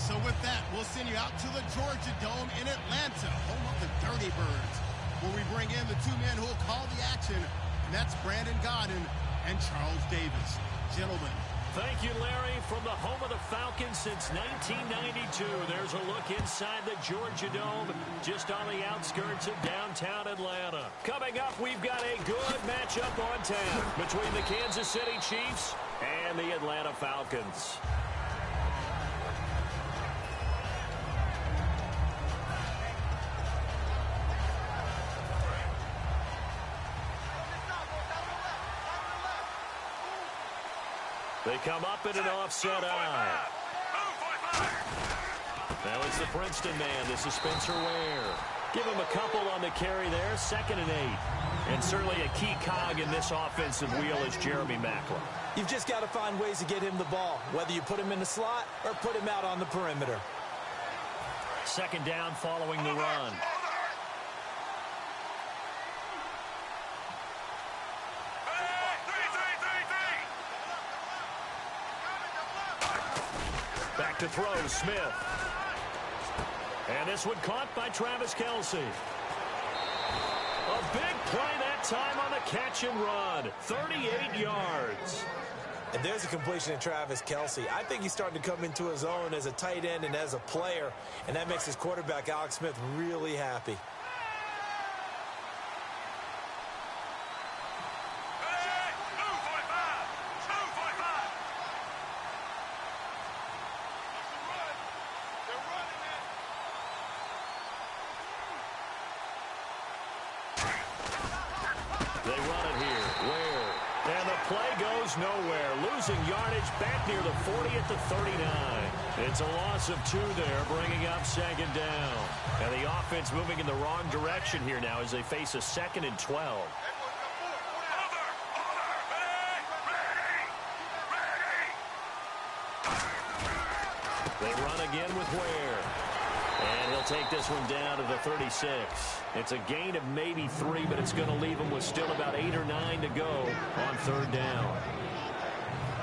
So with that, we'll send you out to the Georgia Dome in Atlanta, home of the Dirty Birds, where we bring in the two men who will call the action, and that's Brandon Gaudin and Charles Davis. Gentlemen. Thank you, Larry. From the home of the Falcons since 1992, there's a look inside the Georgia Dome, just on the outskirts of downtown Atlanta. Coming up, we've got a good matchup on tap between the Kansas City Chiefs and the Atlanta Falcons. They come up in an offset eye. Now it's the Princeton man. This is Spencer Ware. Give him a couple on the carry there. 2nd and 8. And certainly a key cog in this offensive wheel is Jeremy Maclin. You've just got to find ways to get him the ball, whether you put him in the slot or put him out on the perimeter. 2nd down following the run. Back to throw, Smith. And this one caught by Travis Kelce. A big play that time on the catch and run. 38 yards. And there's a completion to Travis Kelce. I think he's starting to come into his own as a tight end and as a player, and that makes his quarterback, Alex Smith, really happy. Nowhere, losing yardage back near the 40 at the 39. It's a loss of 2 there, bringing up 2nd down. And the offense moving in the wrong direction here now as they face a 2nd and 12. They run again with Ware. And he'll take this one down to the 36. It's a gain of maybe 3, but it's going to leave him with still about 8 or 9 to go on 3rd down.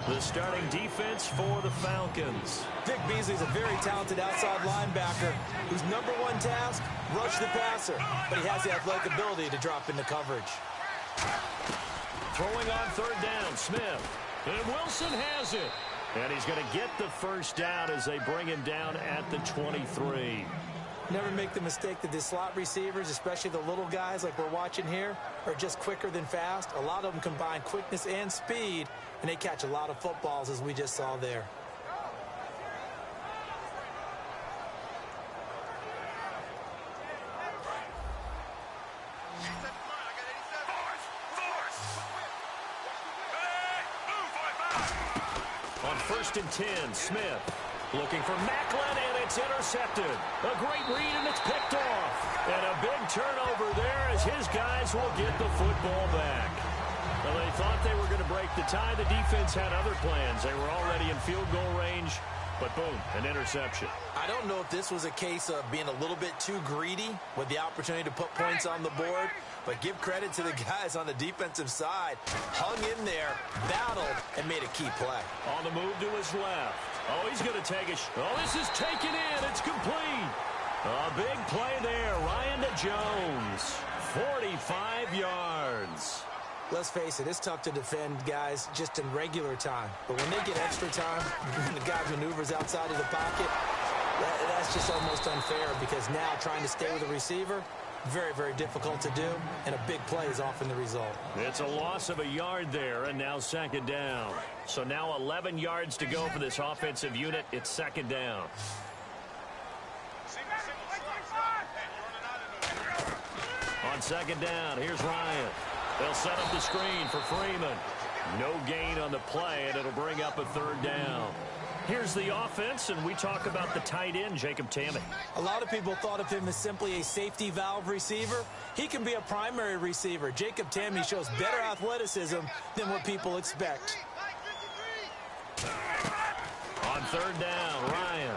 The starting defense for the Falcons. Vic Beasley's a very talented outside linebacker whose #1 task, rush the passer. But he has the athletic ability to drop into coverage. Throwing on 3rd down, Smith. And Wilson has it. And he's going to get the 1st down as they bring him down at the 23. Never make the mistake that the slot receivers, especially the little guys like we're watching here, are just quicker than fast. A lot of them combine quickness and speed, and they catch a lot of footballs, as we just saw there. On 1st and 10, Smith looking for Maclin, and it's intercepted. A great read, and it's picked off. And a big turnover there as his guys will get the football back. Well, they thought they were going to break the tie. The defense had other plans. They were already in field goal range, but boom, an interception. I don't know if this was a case of being a little bit too greedy with the opportunity to put points on the board, but give credit to the guys on the defensive side. Hung in there, battled, and made a key play. On the move to his left. Oh, he's going to take a oh, this is taken in. It's complete. A big play there. Ryan to Jones. 45 yards. Let's face it, it's tough to defend guys just in regular time. But when they get extra time, when the guy maneuvers outside of the pocket, that's just almost unfair because now trying to stay with the receiver, very, very difficult to do, and a big play is often the result. It's a loss of a yard there, and now 2nd down. So now 11 yards to go for this offensive unit. It's 2nd down. On 2nd down, here's Ryan. They'll set up the screen for Freeman. No gain on the play, and it'll bring up a 3rd down. Here's the offense, and we talk about the tight end, Jacob Tamme. A lot of people thought of him as simply a safety valve receiver. He can be a primary receiver. Jacob Tamme shows better athleticism than what people expect. On 3rd down, Ryan.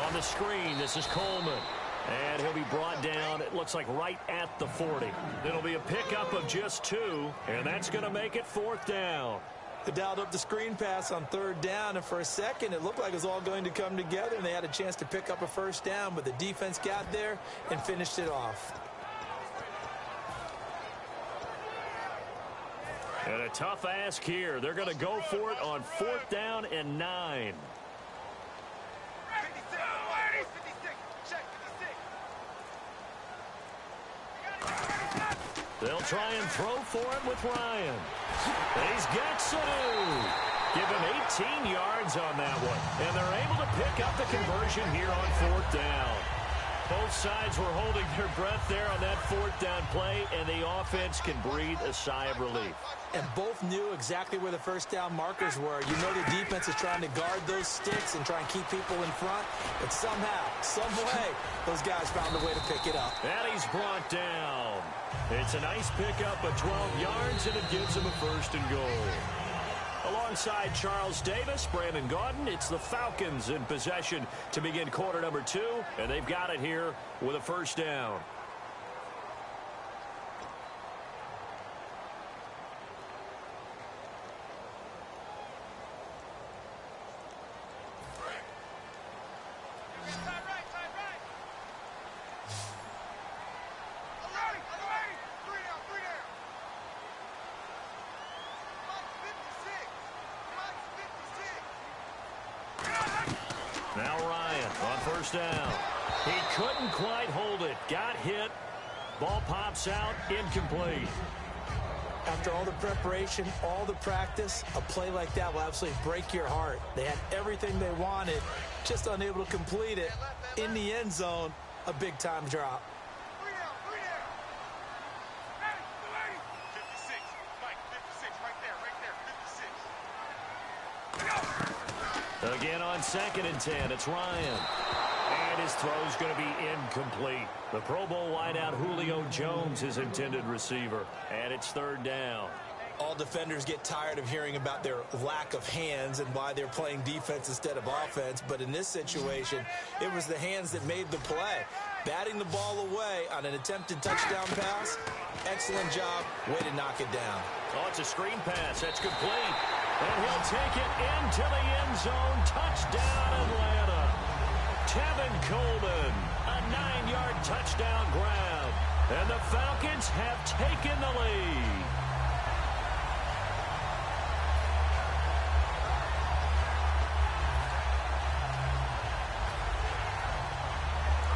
On the screen, this is Coleman. And he'll be brought down, it looks like right at the 40. It'll be a pickup of just 2, and that's going to make it 4th down. They dialed up the screen pass on third down, and for a second, it looked like it was all going to come together, and they had a chance to pick up a first down, but the defense got there and finished it off. And a tough ask here. They're going to go for it on 4th down and 9. They'll try and throw for it with Ryan. He's got Sanu. Give him 18 yards on that one. And they're able to pick up the conversion here on 4th down. Both sides were holding their breath there on that 4th down play, and the offense can breathe a sigh of relief. And both knew exactly where the first down markers were. You know the defense is trying to guard those sticks and try and keep people in front. But somehow, some way, those guys found a way to pick it up. And he's brought down. It's a nice pickup of 12 yards, and it gives him a 1st and goal. Alongside Charles Davis, Brandon Gaudin, it's the Falcons in possession to begin quarter number 2, and they've got it here with a 1st down. Now Ryan on 1st down. He couldn't quite hold it. Got hit. Ball pops out. Incomplete. After all the preparation, all the practice, a play like that will absolutely break your heart. They had everything they wanted, just unable to complete it. In the end zone, a big-time drop. Again on 2nd and 10, it's Ryan. And his throw's going to be incomplete. The Pro Bowl wideout Julio Jones, his intended receiver. And it's 3rd down. All defenders get tired of hearing about their lack of hands and why they're playing defense instead of offense. But in this situation, it was the hands that made the play. Batting the ball away on an attempted touchdown pass. Excellent job. Way to knock it down. Oh, it's a screen pass. That's complete. And he'll take it into the end zone. Touchdown, Atlanta. Tevin Coleman, a 9-yard touchdown grab. And the Falcons have taken the lead.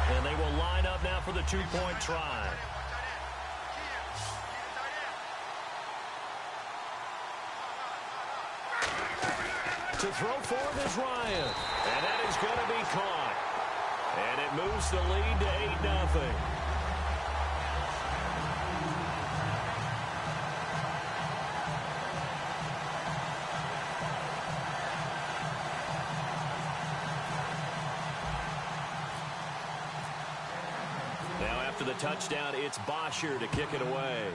And they will line up now for the 2-point try. To throw for it is Ryan. And that is going to be caught. And it moves the lead to 8-0. Now after the touchdown, it's Bosher to kick it away.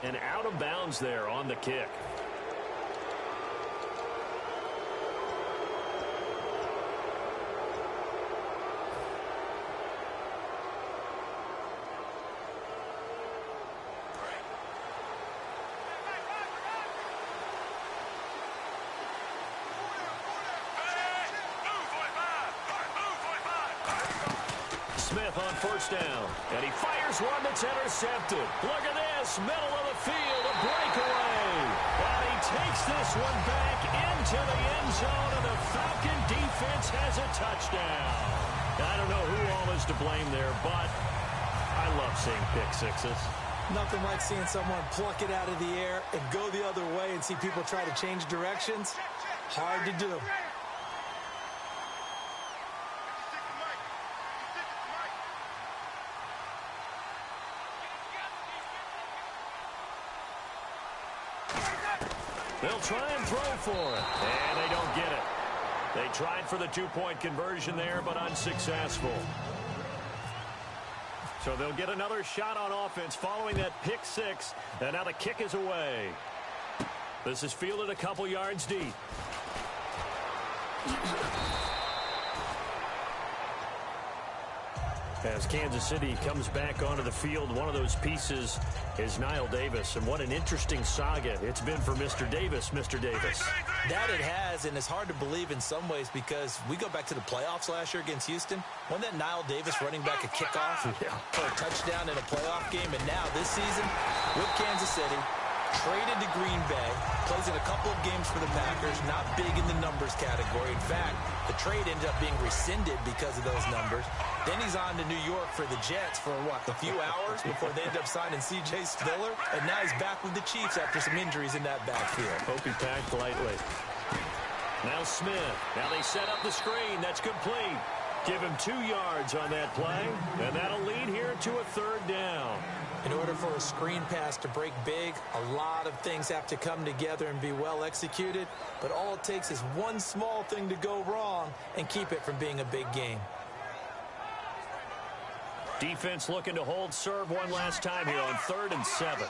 And out of bounds there on the kick. Smith on 1st down. And he fires one that's intercepted. Look at this. Middle of the field. A breakaway. And he takes this one back into the end zone. And the Falcon defense has a touchdown. I don't know who all is to blame there, but I love seeing pick sixes. Nothing like seeing someone pluck it out of the air and go the other way and see people try to change directions. Hard to do. They'll try and throw for it, and they don't get it. They tried for the 2-point conversion there, but unsuccessful. So they'll get another shot on offense following that pick six, and now the kick is away. This is fielded a couple yards deep. As Kansas City comes back onto the field, one of those pieces is Knile Davis. And what an interesting saga it's been for Mr. Davis, Mr. Davis. That it has, and it's hard to believe in some ways because we go back to the playoffs last year against Houston. Wasn't that Knile Davis running back a kickoff for a touchdown in a playoff game? And now this season with Kansas City, traded to Green Bay, plays in a couple of games for the Packers, not big in the numbers category. In fact, the trade ended up being rescinded because of those numbers. Then he's on to New York for the Jets for, a few hours before they end up signing C.J. Spiller. And now he's back with the Chiefs after some injuries in that backfield. Hope he packed lightly. Now Smith. Now they set up the screen. That's complete. Give him 2 yards on that play, and that'll lead here to a 3rd down. In order for a screen pass to break big, a lot of things have to come together and be well executed, but all it takes is one small thing to go wrong and keep it from being a big game. Defense looking to hold serve one last time here on 3rd and 7.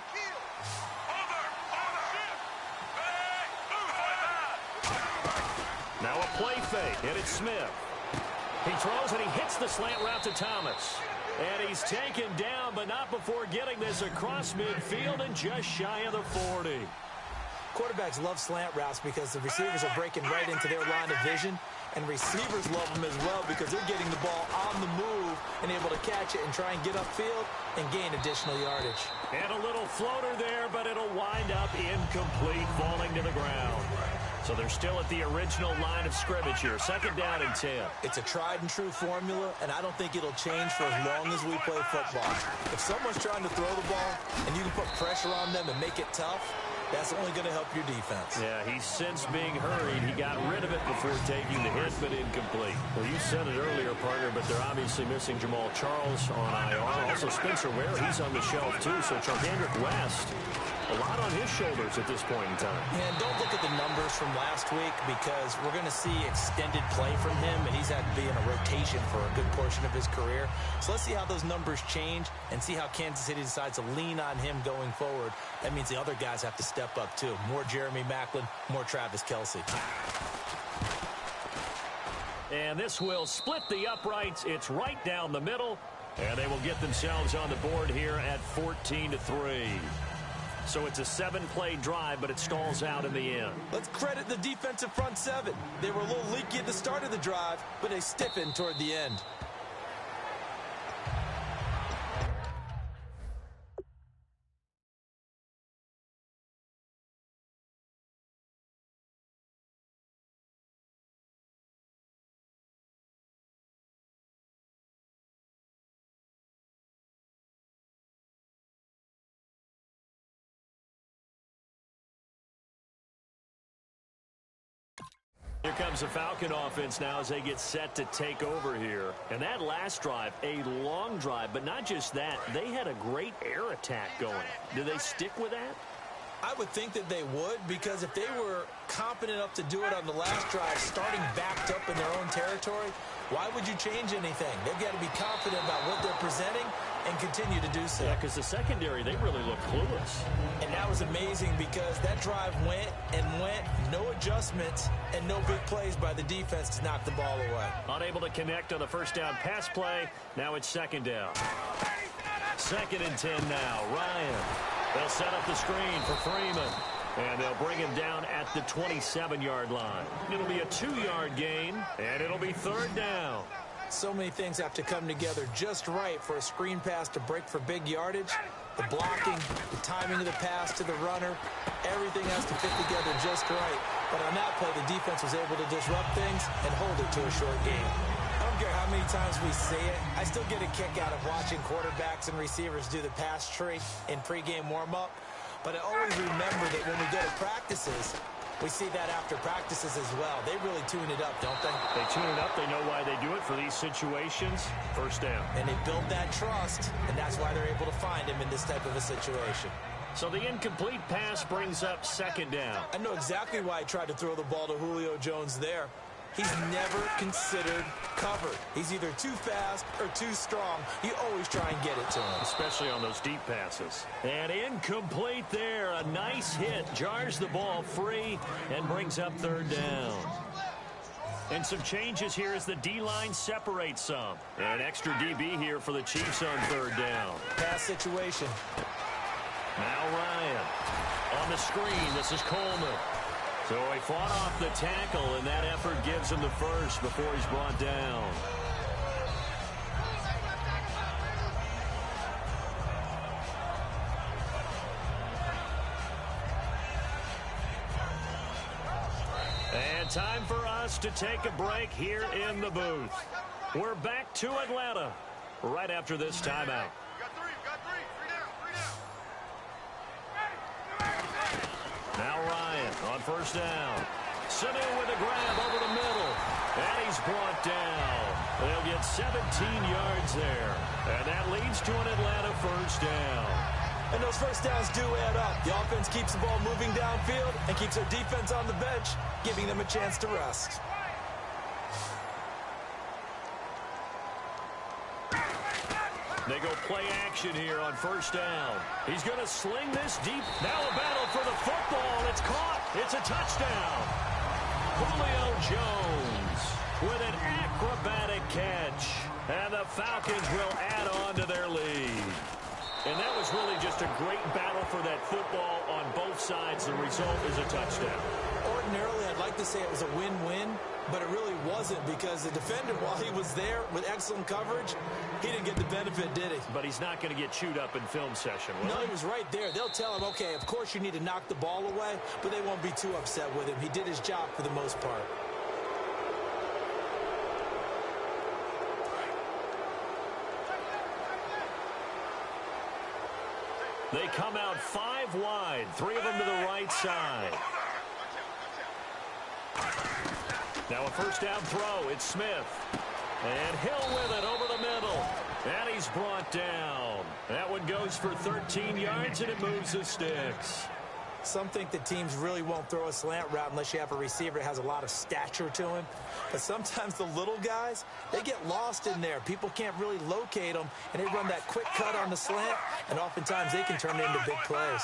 Now a play fake, and it's Smith. He throws and he hits the slant route to Thomas. And he's taken down, but not before getting this across midfield and just shy of the 40. Quarterbacks love slant routes because the receivers are breaking right into their line of vision, and receivers love them as well because they're getting the ball on the move and able to catch it and try and get upfield and gain additional yardage. And a little floater there, but it'll wind up incomplete, falling to the ground. So they're still at the original line of scrimmage here. 2nd down and 10. It's a tried-and-true formula, and I don't think it'll change for as long as we play football. If someone's trying to throw the ball and you can put pressure on them and make it tough, that's only going to help your defense. Yeah, he's since being hurried. He got rid of it before taking the hit, but incomplete. Well, you said it earlier, partner, but they're obviously missing Jamal Charles on IR. Also, Spencer Ware, he's on the shelf, too. So Chargandrick West, a lot on his shoulders at this point in time. And don't look at the numbers from last week because we're going to see extended play from him, and he's had to be in a rotation for a good portion of his career. So let's see how those numbers change and see how Kansas City decides to lean on him going forward. That means the other guys have to step up, too. More Jeremy Maclin, more Travis Kelce. And this will split the uprights. It's right down the middle, and they will get themselves on the board here at 14-3. So it's a 7-play drive, but it stalls out in the end. Let's credit the defensive front 7. They were a little leaky at the start of the drive, but they stiffened toward the end. Here comes the Falcon offense now as they get set to take over here. And that last drive, a long drive, but not just that. They had a great air attack going. Do they stick with that? I would think that they would, because if they were competent enough to do it on the last drive, starting backed up in their own territory, why would you change anything? They've got to be confident about what they're presenting and continue to do so. Yeah, because the secondary, they really look clueless. And that was amazing because that drive went and went, no adjustments, and no big plays by the defense to knock the ball away. Unable to connect on the first down pass play. Now it's 2nd down. 2nd and 10 now. Ryan. They'll set up the screen for Freeman. And they'll bring him down at the 27-yard line. It'll be a 2-yard gain, and it'll be 3rd down. So many things have to come together just right for a screen pass to break for big yardage. The blocking, the timing of the pass to the runner, everything has to fit together just right. But on that play, the defense was able to disrupt things and hold it to a short game. I don't care how many times we say it, I still get a kick out of watching quarterbacks and receivers do the pass tree in pregame warm-up. But I always remember that when we go to practices, we see that after practices as well. They really tune it up, don't they? They tune it up. They know why they do it for these situations. 1st down. And they build that trust, and that's why they're able to find him in this type of a situation. So the incomplete pass brings up 2nd down. I know exactly why I tried to throw the ball to Julio Jones there. He's never considered covered. He's either too fast or too strong. You always try and get it to him. Especially on those deep passes. And incomplete there. A nice hit. Jars the ball free and brings up 3rd down. And some changes here as the D-line separates some. An extra DB here for the Chiefs on third down. Pass situation. Now Ryan. On the screen, this is Coleman. So he fought off the tackle, and that effort gives him the first before he's brought down. And time for us to take a break here in the booth. We're back to Atlanta right after this timeout. Now Ryan on first down. Sanu with a grab over the middle. And he's brought down. They'll get 17 yards there. And that leads to an Atlanta first down. And those first downs do add up. The offense keeps the ball moving downfield and keeps their defense on the bench, giving them a chance to rest. They go play action here on first down. He's going to sling this deep. Now a battle for the football. It's caught. It's a touchdown. Julio Jones with an acrobatic catch. And the Falcons will add on to their lead. And that was really just a great battle for that football on both sides. The result is a touchdown. Ordinarily, I'd like to say it was a win-win, but it really wasn't because the defender, while he was there with excellent coverage, he didn't get the benefit, did he? But he's not going to get chewed up in film session, will No, he? he was right there. They'll tell him, okay, of course you need to knock the ball away, but they won't be too upset with him. He did his job for the most part. They come out 5 wide, 3 of them to the right side. Now a first down throw. It's Smith. And Hill with it over the middle. And he's brought down. That one goes for 13 yards, and it moves the sticks. Some think that teams really won't throw a slant route unless you have a receiver that has a lot of stature to him. But sometimes the little guys, they get lost in there. People can't really locate them, and they run that quick cut on the slant, and oftentimes they can turn it into big plays.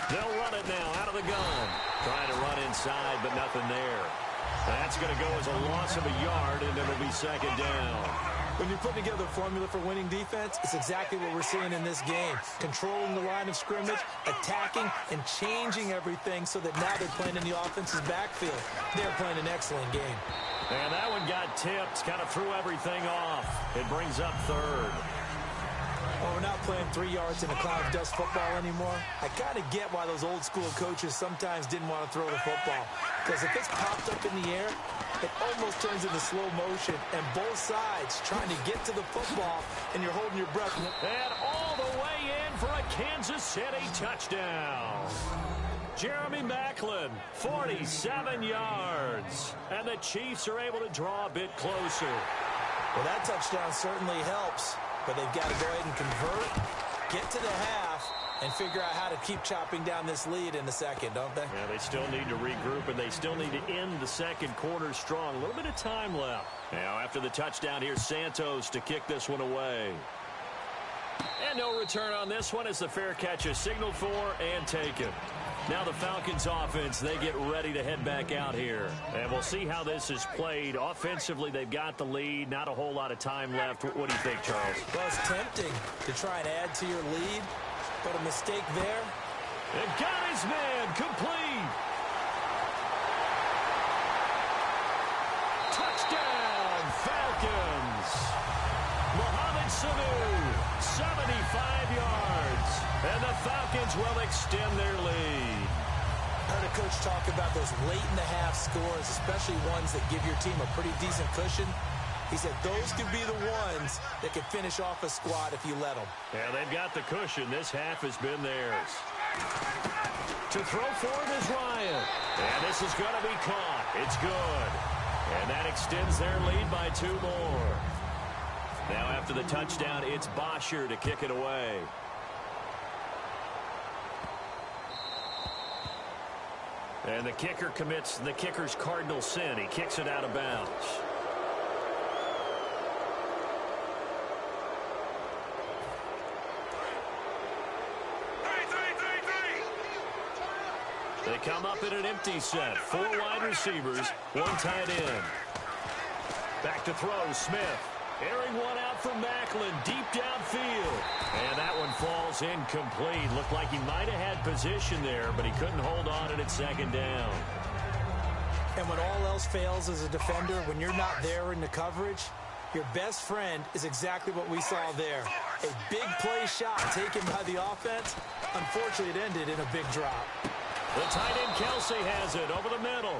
They'll run it now out of the gun. Trying to run inside, but nothing there. That's going to go as a loss of a yard, and it'll be second down. When you're putting together a formula for winning defense, it's exactly what we're seeing in this game. Controlling the line of scrimmage, attacking, and changing everything so that now they're playing in the offense's backfield. They're playing an excellent game. And that one got tipped, kind of threw everything off. It brings up third. Well, we're not playing 3 yards in a cloud of dust football anymore. I kind of get why those old school coaches sometimes didn't want to throw the football. Because if it's popped up in the air, it almost turns into slow motion. And both sides trying to get to the football, and you're holding your breath. And all the way in for a Kansas City touchdown. Jeremy Maclin, 47 yards. And the Chiefs are able to draw a bit closer. Well, that touchdown certainly helps. But they've got to go ahead and convert, get to the half, and figure out how to keep chopping down this lead in the second, don't they? Yeah, they still need to regroup, and they still need to end the second quarter strong. A little bit of time left. Now, after the touchdown, here's Santos to kick this one away. And no return on this one as the fair catch is signaled for and taken. Now the Falcons offense, they get ready to head back out here. And we'll see how this is played. Offensively, they've got the lead. Not a whole lot of time left. What do you think, Charles? Well, it's tempting to try and add to your lead, but a mistake there. And got his man complete. Touchdown, Falcons. Mohamed Sanu, 75 yards. And the Falcons will extend their lead. I heard a coach talk about those late-in-the-half scores, especially ones that give your team a pretty decent cushion. He said those could be the ones that could finish off a squad if you let them. Yeah, they've got the cushion. This half has been theirs. To throw for it is Ryan. And this is going to be caught. It's good. And that extends their lead by 2 more. Now after the touchdown, it's Bosher to kick it away. And the kicker commits the kicker's cardinal sin. He kicks it out of bounds. They come up up in an empty set. 4 wide receivers, 1 tight end. Back to throw, Smith. Airing one out for Macklin, deep downfield. And that one falls incomplete. Looked like he might have had position there, but he couldn't hold on at second down. And when all else fails as a defender, when you're not there in the coverage, your best friend is exactly what we saw there. A big play shot taken by the offense. Unfortunately, it ended in a big drop. The tight end Kelsey has it over the middle.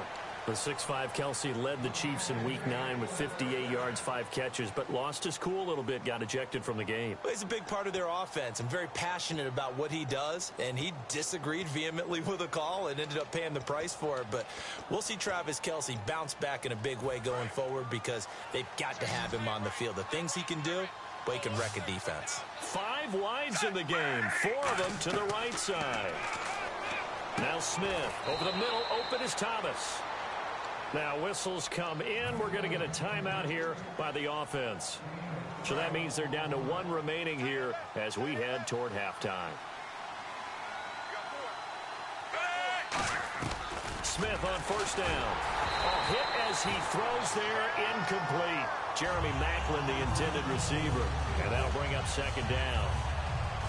The 6'5" Kelsey led the Chiefs in Week 9 with 58 yards, 5 catches, but lost his cool a little bit, got ejected from the game. He's a big part of their offense and very passionate about what he does, and he disagreed vehemently with a call and ended up paying the price for it. But we'll see Travis Kelsey bounce back in a big way going forward because they've got to have him on the field. The things he can do, well, he can wreck a defense. 5 wides in the game, 4 of them to the right side. Now Smith over the middle, open is Thomas. Now whistles come in. We're going to get a timeout here by the offense. So that means they're down to 1 remaining here as we head toward halftime. Smith on first down. A hit as he throws there, incomplete. Jeremy Macklin, the intended receiver. And that'll bring up second down.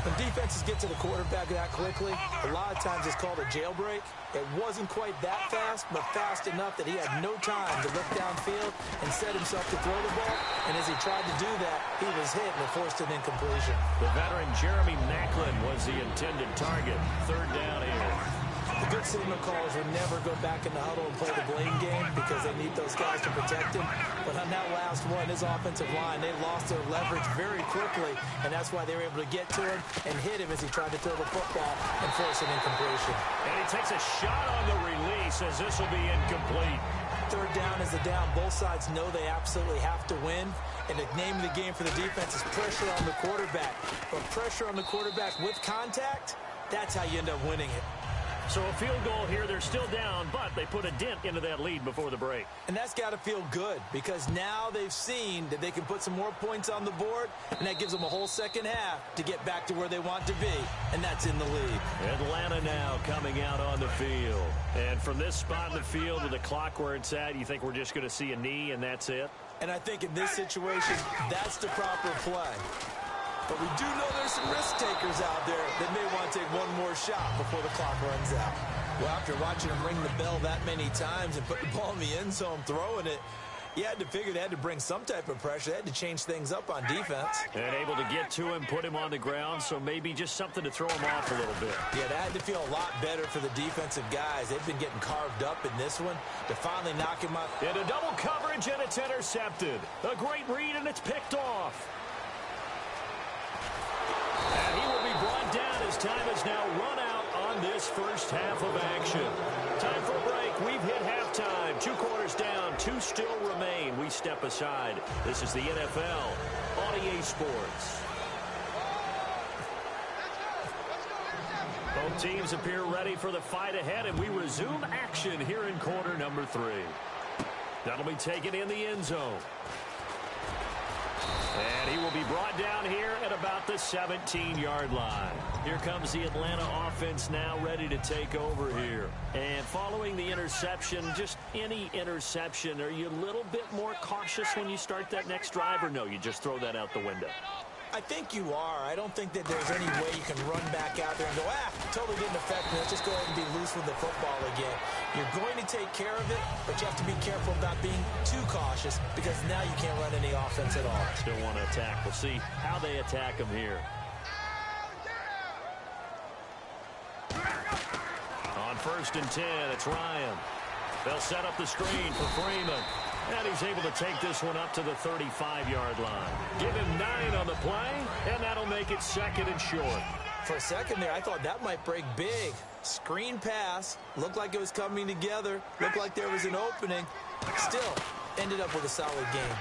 When defenses get to the quarterback that quickly, a lot of times it's called a jailbreak. It wasn't quite that fast, but fast enough that he had no time to look downfield and set himself to throw the ball. And as he tried to do that, he was hit and forced an incompletion. The veteran Jeremy Macklin was the intended target. Third down here. The good signal callers would never go back in the huddle and play the blame game because they need those guys to protect him. But on that last one, his offensive line, they lost their leverage very quickly, and that's why they were able to get to him and hit him as he tried to throw the football and force an incompletion. And he takes a shot on the release as this will be incomplete. Third down is the down. Both sides know they absolutely have to win, and the name of the game for the defense is pressure on the quarterback. But pressure on the quarterback with contact, that's how you end up winning it. So a field goal here, they're still down, but they put a dent into that lead before the break. And that's got to feel good because now they've seen that they can put some more points on the board, and that gives them a whole second half to get back to where they want to be, and that's in the lead. Atlanta now coming out on the field. And from this spot in the field with the clock where it's at, you think we're just going to see a knee and that's it? And I think in this situation, that's the proper play. But we do know there's some risk takers out there that may want to take one more shot before the clock runs out. Well, after watching him ring the bell that many times and put the ball in the end zone throwing it, you had to figure they had to bring some type of pressure. They had to change things up on defense. And able to get to him, put him on the ground, so maybe just something to throw him off a little bit. Yeah, that had to feel a lot better for the defensive guys. They've been getting carved up in this one to finally knock him out. Into double coverage, and it's intercepted. A great read, and it's picked off. And he will be brought down as time has now run out on this first half of action. Time for a break. We've hit halftime. 2 quarters down. 2 still remain. We step aside. This is the NFL on EA Sports. Both teams appear ready for the fight ahead, and we resume action here in quarter number 3. That'll be taken in the end zone. And he will be brought down here at about the 17-yard line. Here comes the Atlanta offense now ready to take over here. And following the interception, just any interception, are you a little bit more cautious when you start that next drive, or no, you just throw that out the window? I think you are. I don't think that there's any way you can run back out there and go, totally didn't affect me. Let's just go ahead and be loose with the football again. You're going to take care of it, but you have to be careful about being too cautious because now you can't run any offense at all. Still want to attack. We'll see how they attack him here. On 1st and 10, it's Ryan. They'll set up the screen for Freeman. And he's able to take this one up to the 35-yard line. Give him 9 on the play, and that'll make it 2nd and short. For a second there, I thought that might break big. Screen pass. Looked like it was coming together. Looked like there was an opening. Still, ended up with a solid game.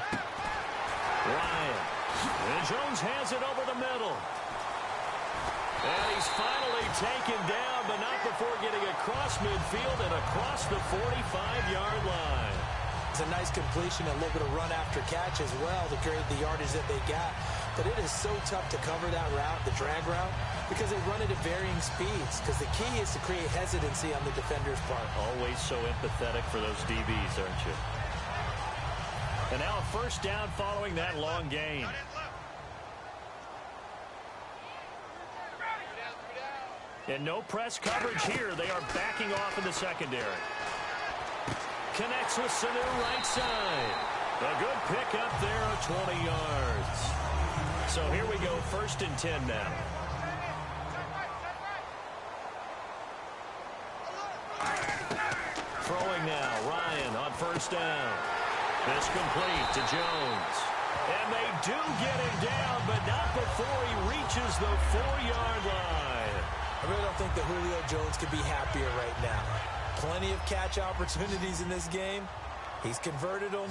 Ryan. And Jones has it over the middle. And he's finally taken down, but not before getting across midfield and across the 45-yard line. It's a nice completion, a little bit of run after catch as well to create the yardage that they got. But it is so tough to cover that route, the drag route. Because they run it at varying speeds. Because the key is to create hesitancy on the defender's part. Always so empathetic for those DBs, aren't you? And now a first down following that long gain. And no press coverage here. They are backing off in the secondary. Connects with Sanu right side. A good pick up there of 20 yards. So here we go, 1st and 10 now. Throwing now, Ryan on 1st down. This complete to Jones. And they do get him down, but not before he reaches the 4-yard line. I really don't think that Julio Jones could be happier right now. Plenty of catch opportunities in this game. He's converted them,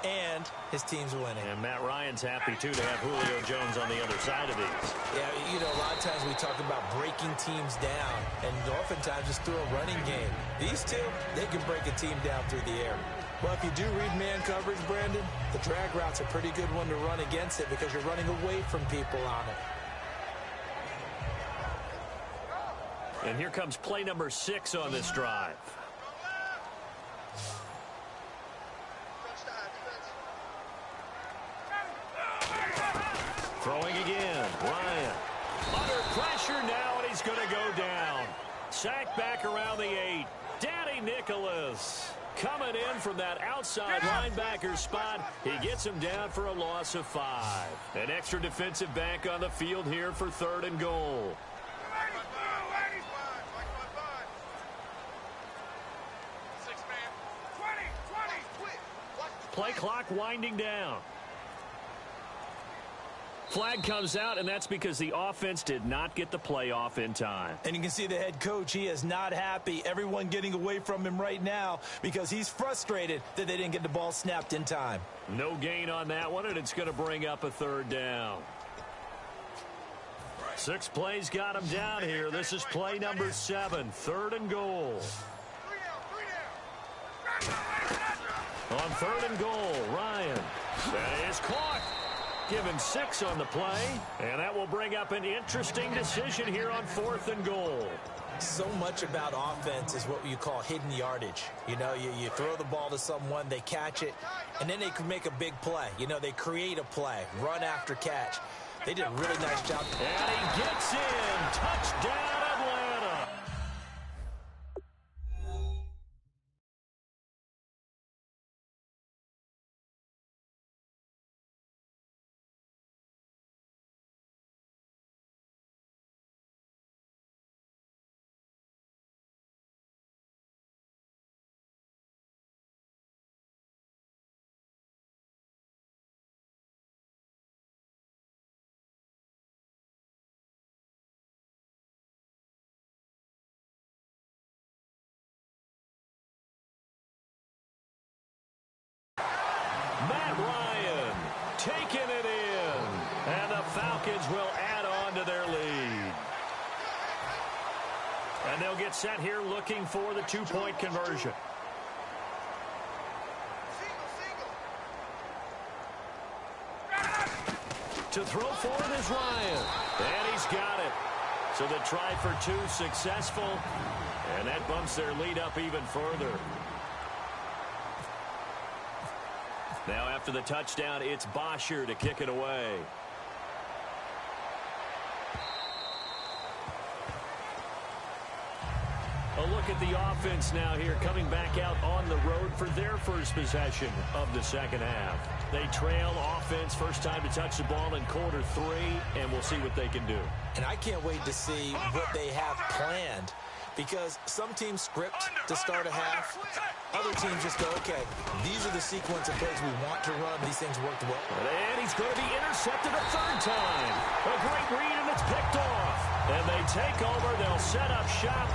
and his team's winning. And Matt Ryan's happy, too, to have Julio Jones on the other side of these. Yeah, you know, a lot of times we talk about breaking teams down, and oftentimes just through a running game. These two, they can break a team down through the air. Well, if you do read man coverage, Brandon, the drag route's a pretty good one to run against it because you're running away from people on it. And here comes play number 6 on this drive. Throwing again, Ryan. Under pressure now, and he's going to go down. Sacked back around the 8. Danny Nicholas coming in from that outside linebacker spot. He gets him down for a loss of 5. An extra defensive back on the field here for 3rd and goal. Play clock winding down. Flag comes out, and that's because the offense did not get the play off in time. And you can see the head coach, he is not happy. Everyone getting away from him right now because he's frustrated that they didn't get the ball snapped in time. No gain on that one, and it's going to bring up a 3rd down. 6 plays got him down here. This is play number 7, 3rd and goal. On 3rd and goal, Ryan. That is caught. Given 6 on the play, and that will bring up an interesting decision here on 4th and goal. So much about offense is what you call hidden yardage. You know, you throw the ball to someone, they catch it, and then they can make a big play. You know, they create a play, run after catch. They did a really nice job. And he gets in. Touchdown, Atlanta. Matt Ryan taking it in, and the Falcons will add on to their lead. And they'll get set here looking for the 2-point conversion. To throw forward is Ryan, and he's got it. So the try for 2 successful, and that bumps their lead up even further. Now after the touchdown, it's Bosher to kick it away. A look at the offense now here, coming back out on the road for their first possession of the second half. They trail offense, first time to touch the ball in quarter 3, and we'll see what they can do. And I can't wait to see what they have planned, because some teams script to start a half. Other teams just go, okay, these are the sequence of plays we want to run. These things worked well. And he's going to be intercepted a 3rd time. A great read, and it's picked off. And they take over. They'll set up shop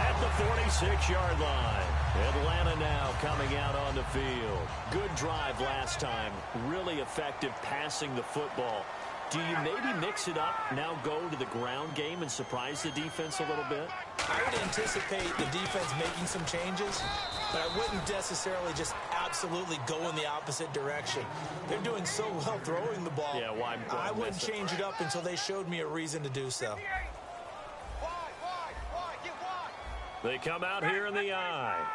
at the 46-yard line. Atlanta now coming out on the field. Good drive last time. Really effective passing the football. Do you maybe mix it up, now go to the ground game and surprise the defense a little bit? I would anticipate the defense making some changes, but I wouldn't necessarily just absolutely go in the opposite direction. They're doing so well throwing the ball. Yeah, why I wouldn't change it up until they showed me a reason to do so. They come out here in the I.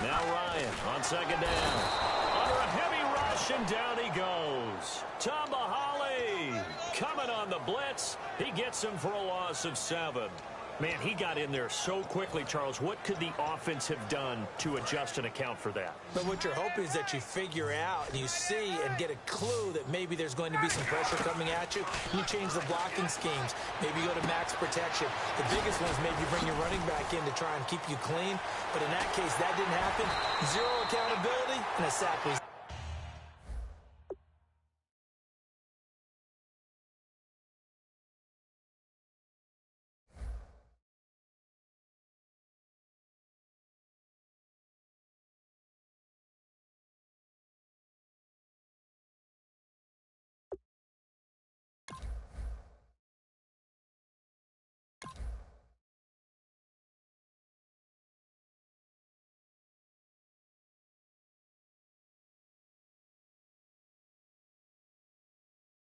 Now Ryan on second down. Under a heavy rush, and down he goes. Tambahali coming on the blitz. He gets him for a loss of 7. Man, he got in there so quickly, Charles. What could the offense have done to adjust and account for that? But what you're hoping is that you figure out and you see and get a clue that maybe there's going to be some pressure coming at you. You change the blocking schemes. Maybe you go to max protection. The biggest one is maybe you bring your running back in to try and keep you clean. But in that case, that didn't happen. Zero accountability, and a sack was